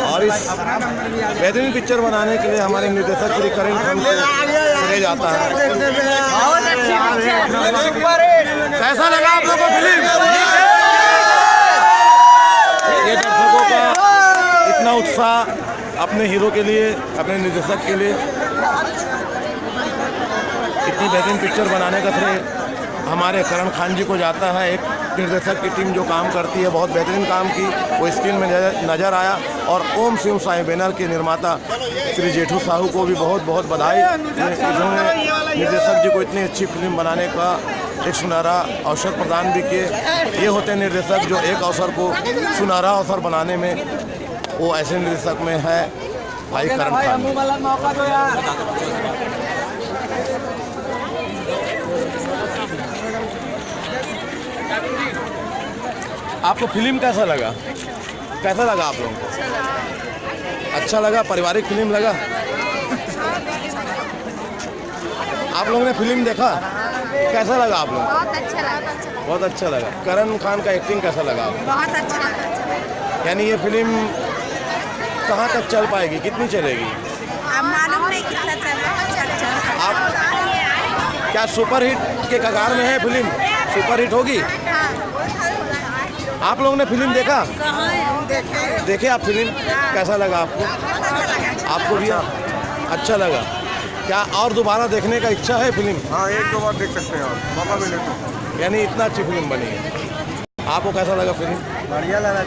और इस बेहतरीन पिक्चर बनाने के लिए हमारे निर्देशक श्री करण खान को श्रेय जाता है। कैसा लगा आप लोगों को फिल्म? ये दर्शकों का इतना उत्साह अपने हीरो के लिए, अपने निर्देशक के लिए, इतनी बेहतरीन पिक्चर बनाने का श्रेय हमारे करण खान जी को जाता है। एक निर्देशक की टीम जो काम करती है, बहुत बेहतरीन काम की, वो स्क्रीन में नज़र आया। और ओम शिव साई बैनर के निर्माता श्री जेठू साहू को भी बहुत बहुत बधाई। इन्होंने निर्देशक जी को इतनी अच्छी फिल्म बनाने का एक सुनहरा अवसर प्रदान भी किए। ये होते हैं निर्देशक जो एक अवसर को सुनहरा अवसर बनाने में, वो ऐसे निर्देशक में है भाई करण खान। आपको फिल्म कैसा लगा? कैसा लगा आप लोगों को? अच्छा लगा? पारिवारिक फिल्म लगा? आप लोगों ने फिल्म देखा, कैसा लगा आप लोगों को? बहुत अच्छा लगा। बहुत अच्छा लगा। करण खान का एक्टिंग कैसा लगा आपको? बहुत अच्छा लगा। यानी ये फिल्म कहाँ तक चल पाएगी, कितनी चलेगी? अब मालूम नहीं कितना चलेगा। आप क्या सुपरहिट के कगार में है फिल्म? सुपरहिट होगी? आप लोगों ने फिल्म देखा? देखे आप फिल्म? कैसा लगा आपको? आपको भी अच्छा लगा? क्या और दोबारा देखने का इच्छा है फिल्म? हाँ, एक दो बार देख सकते हैं और मौका मिले तो। यानी इतना अच्छी फिल्म बनी है। आपको कैसा लगा फिल्म? बढ़िया लगा।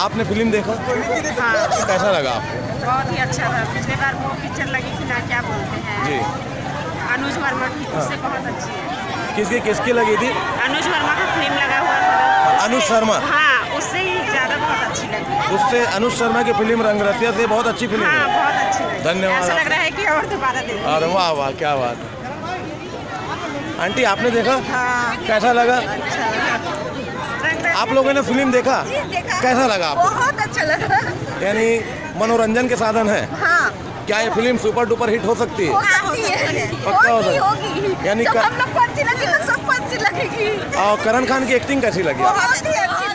आपने फिल्म देखा? कैसा लगा आपको? बहुत ही अच्छा था। पिछले बार वो पिक्चर लगी थी ना, क्या बोलते हैं, जी, अनुज वर्मा की, उससे बहुत अच्छी है। किसकी लगी थी? अनुज वर्मा का फिल्म लगा हुआ था। अनुज शर्मा? हाँ, उससे ही ज़्यादा बहुत अच्छी लगी। उससे अनुज शर्मा की फिल्म रंगरसिया से बहुत अच्छी फिल्म हाँ, है। बहुत अच्छी लगी। धन्यवाद। ऐसा लग रहा है कि और दोबारा देखें। अरे वाह वाह, क्या बात है। आंटी आपने देखा? हाँ, कैसा लगा? अच्छा लगा। आप लोगों ने फिल्म देखा? कैसा लगा आपको? बहुत अच्छा लगा। यानी मनोरंजन के साधन है। हाँ, क्या ये फिल्म सुपर डुपर हिट हो सकती है? पक्का हो सकती है। यानी जब हम लोग को अच्छी लगी तो सबको अच्छी लगेगी। और करण खान की एक्टिंग कैसी लगी? बहुत ही अच्छी